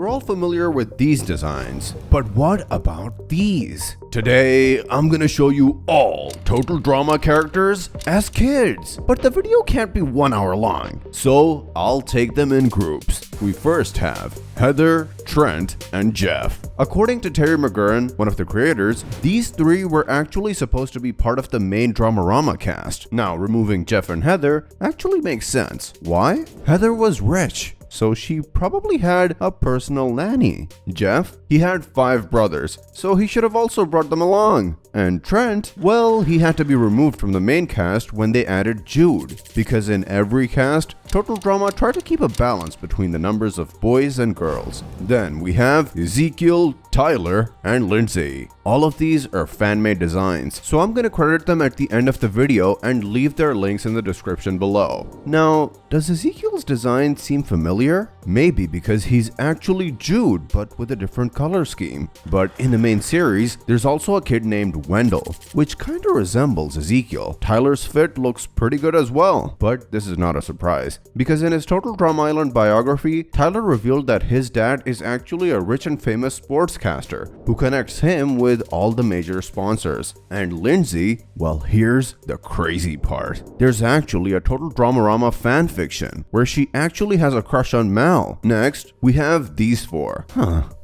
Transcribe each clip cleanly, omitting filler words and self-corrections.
we're all familiar with these designs. But what about these? Today, I'm gonna show you all Total Drama characters as kids. But the video can't be 1 hour long, so I'll take them in groups. We first have Heather, Trent, and Jeff. According to Terry McGurran, one of the creators, these three were actually supposed to be part of the main Dramarama cast. Now, removing Jeff and Heather actually makes sense. Why? Heather was rich, so she probably had a personal nanny. Jeff, he had 5 brothers, so he should have also brought them along. And Trent, well, he had to be removed from the main cast when they added Jude, because in every cast, Total Drama tried to keep a balance between the numbers of boys and girls. Then we have Ezekiel, Tyler, and Lindsay. All of these are fan-made designs, so I'm gonna credit them at the end of the video and leave their links in the description below. Now, does Ezekiel's design seem familiar? Maybe because he's actually Jude, but with a different color scheme. But in the main series, there's also a kid named Wendell, which kinda resembles Ezekiel. Tyler's fit looks pretty good as well, but this is not a surprise, because in his Total Drama Island biography, Tyler revealed that his dad is actually a rich and famous sportscaster who connects him with all the major sponsors. And Lindsay, well, here's the crazy part. There's actually a Total Dramarama fanfiction where she actually has a crush on Mal. Next, we have these 4.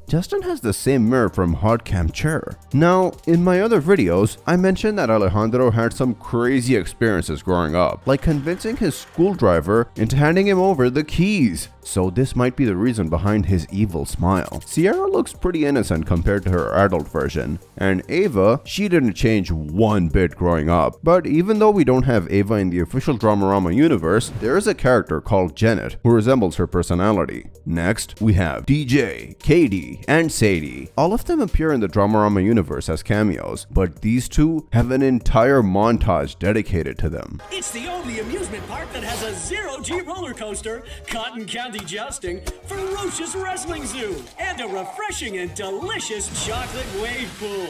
Justin has the same mirror from Hot Cam Chair. Now, in my other videos, I mentioned that Alejandro had some crazy experiences growing up, like convincing his school driver into handing him over the keys. So this might be the reason behind his evil smile. Sierra looks pretty innocent compared to her adult version. And Ava, she didn't change one bit growing up. But even though we don't have Ava in the official Dramarama universe, there is a character called Janet who resembles her personality. Next, we have DJ, Katie, and Sadie. All of them appear in the Dramarama universe as cameos, but these two have an entire montage dedicated to them. It's the only amusement park that has a zero-G roller coaster, cotton candy jousting, ferocious wrestling zoo, and a refreshing and delicious chocolate wave pool.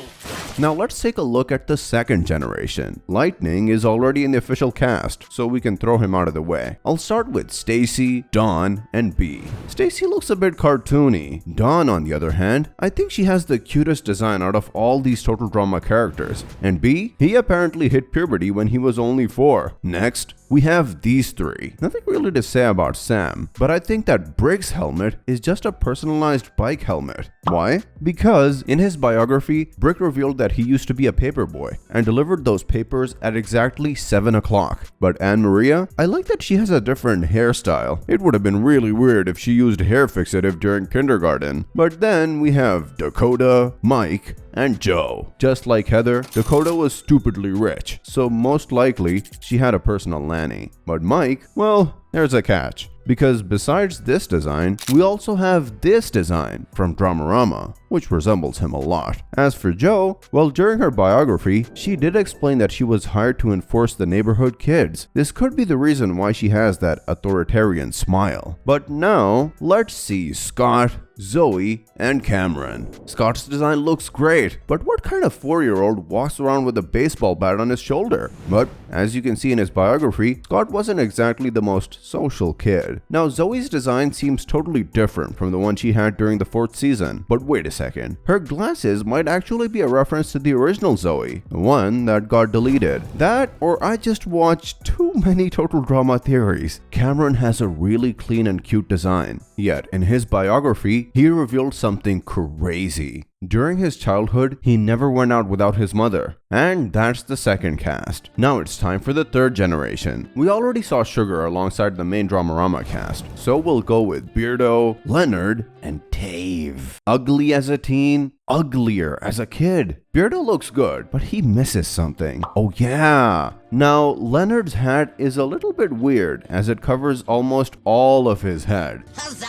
Now let's take a look at the second generation. Lightning is already in the official cast, so we can throw him out of the way. I'll start with Stacy, Dawn, and B. Stacy looks a bit cartoony. Dawn, on the other hand, I think she has the cutest design out of all these Total Drama characters. And B, he apparently hit puberty when he was only 4. Next, we have these 3. Nothing really to say about Sam, but I think that Briggs' helmet is just a personalized bike helmet. Why? Because in his biography, Brick revealed that he used to be a paperboy and delivered those papers at exactly 7 o'clock. But Anne Maria, I like that she has a different hairstyle. It would have been really weird if she used hair fixative during kindergarten. But then we have Dakota, Mike, and Joe. Just like Heather, Dakota was stupidly rich, so most likely she had a personal nanny. But Mike, well, there's a catch. Because besides this design, we also have this design from Dramarama, which resembles him a lot. As for Joe, well, during her biography, she did explain that she was hired to enforce the neighborhood kids. This could be the reason why she has that authoritarian smile. But now, let's see Scott, Zoe, and Cameron. Scott's design looks great, but what kind of 4-year-old walks around with a baseball bat on his shoulder? But as you can see in his biography, Scott wasn't exactly the most social kid. Now, Zoe's design seems totally different from the one she had during the 4th season. But wait a second, her glasses might actually be a reference to the original Zoe, the one that got deleted. That, or I just watched too many Total Drama theories. Cameron has a really clean and cute design. Yet, in his biography, he revealed something crazy. During his childhood, he never went out without his mother. And that's the second cast. Now it's time for the third generation. We already saw Sugar alongside the main Dramarama cast, so we'll go with Beardo, Leonard, and Tave. Ugly as a teen, uglier as a kid. Beardo looks good, but he misses something. Oh yeah! Now, Leonard's hat is a little bit weird as it covers almost all of his head. Huzzah!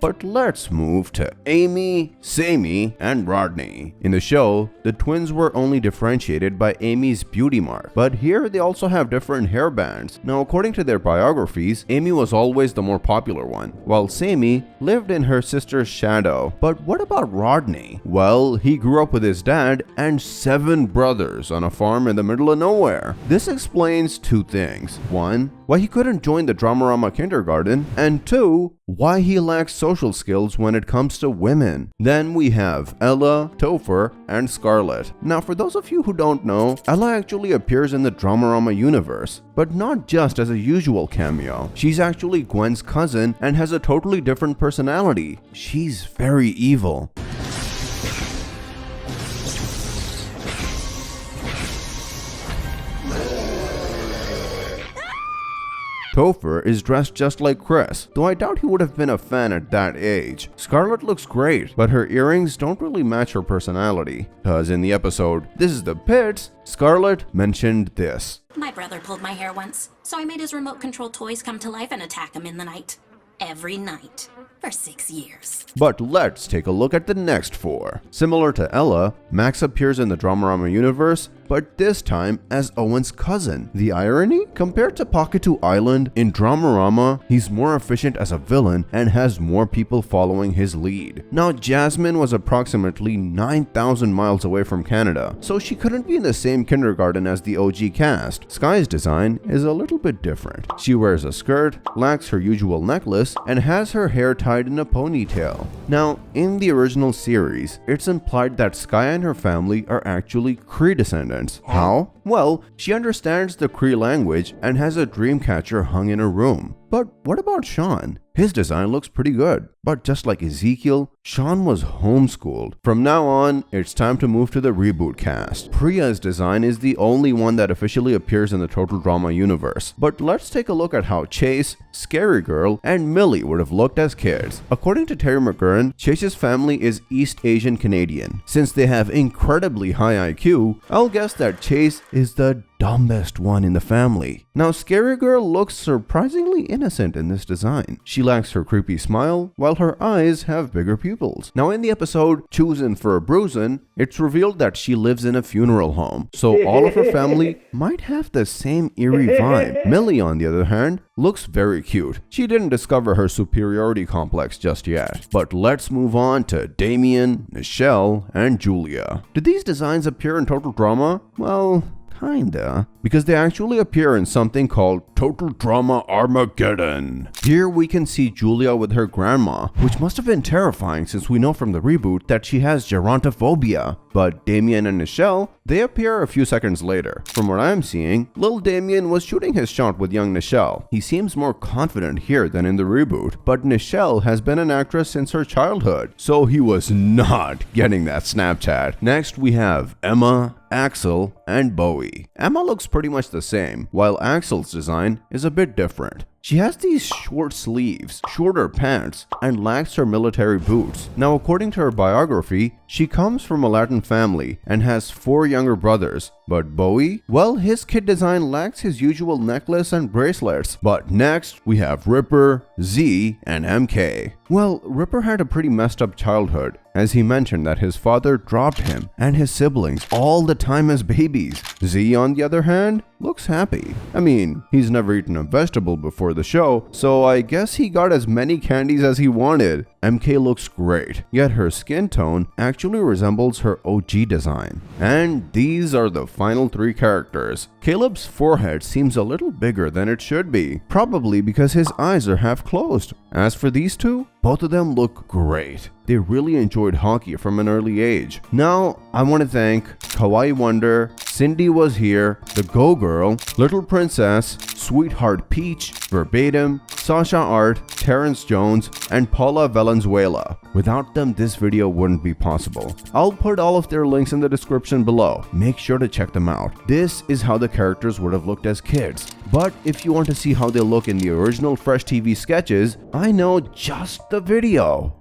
But let's move to Amy, Sammy, and Rodney. In the show, the twins were only differentiated by Amy's beauty mark, but here they also have different hair bands. Now, according to their biographies, Amy was always the more popular one, while Sammy lived in her sister's shadow. But what about Rodney? Well, he grew up with his dad and 7 brothers on a farm in the middle of nowhere. This explains 2 things. 1, why he couldn't join the Dramarama kindergarten, and 2, why he lacks social skills when it comes to women. Then we have Ella, Topher, and Scarlet. Now for those of you who don't know, Ella actually appears in the Dramarama universe, but not just as a usual cameo. She's actually Gwen's cousin and has a totally different personality. She's very evil. Topher is dressed just like Chris, though I doubt he would have been a fan at that age. Scarlet looks great, but her earrings don't really match her personality. Cause in the episode, This is the Pits, Scarlet mentioned this. My brother pulled my hair once, so I made his remote control toys come to life and attack him in the night. Every night. For 6 years. But let's take a look at the next 4. Similar to Ella, Max appears in the Dramarama universe, but this time as Owen's cousin. The irony? Compared to Pocket Island, in Dramarama, he's more efficient as a villain and has more people following his lead. Now, Jasmine was approximately 9,000 miles away from Canada, so she couldn't be in the same kindergarten as the OG cast. Sky's design is a little bit different. She wears a skirt, lacks her usual necklace, and has her hair tied in a ponytail. Now, in the original series, it's implied that Sky and her family are actually Cree descendants. How? Well, she understands the Cree language and has a dream catcher hung in her room. But what about Sean? His design looks pretty good, but just like Ezekiel, Sean was homeschooled. From now on, it's time to move to the Reboot cast. Priya's design is the only one that officially appears in the Total Drama universe, but let's take a look at how Chase, Scary Girl, and Millie would have looked as kids. According to Terry McGurran, Chase's family is East Asian Canadian. Since they have incredibly high IQ, I'll guess that Chase is the dumbest one in the family. Now, Scary Girl looks surprisingly innocent in this design. She lacks her creepy smile, while her eyes have bigger pupils. Now, in the episode Choosing for a Bruisin', it's revealed that she lives in a funeral home, so all of her family might have the same eerie vibe. Millie, on the other hand, looks very cute. She didn't discover her superiority complex just yet. But let's move on to Damien, Nichelle, and Julia. Did these designs appear in Total Drama? Well, kinda, because they actually appear in something called Total Drama Armageddon. Here we can see Julia with her grandma, which must have been terrifying since we know from the reboot that she has gerontophobia. But Damien and Nichelle, they appear a few seconds later. From what I'm seeing, Lil Damien was shooting his shot with young Nichelle. He seems more confident here than in the reboot, but Nichelle has been an actress since her childhood, so he was not getting that Snapchat. Next we have Emma, Axel, and Bowie. Emma looks pretty much the same, while Axel's design is a bit different. She has these short sleeves, shorter pants, and lacks her military boots. Now, according to her biography, she comes from a Latin family and has 4 younger brothers. But Bowie? Well, his kid design lacks his usual necklace and bracelets. But next, we have Ripper, Z, and MK. Well, Ripper had a pretty messed up childhood, as he mentioned that his father dropped him and his siblings all the time as babies. Z, on the other hand, looks happy. I mean, he's never eaten a vegetable before the show, so I guess he got as many candies as he wanted. MK looks great, yet her skin tone actually resembles her OG design. And these are the final 3 characters. Caleb's forehead seems a little bigger than it should be, probably because his eyes are half closed. As for these 2, both of them look great. They really enjoyed hockey from an early age. Now, I want to thank Kawaii Wonder, Cindy Was Here, The Go Girl, Little Princess, Sweetheart Peach, Verbatim, Sasha Art, Terrence Jones, and Paula Valenzuela. Without them, this video wouldn't be possible. I'll put all of their links in the description below. Make sure to check them out. This is how the characters would have looked as kids. But if you want to see how they look in the original Fresh TV sketches, I know just the video.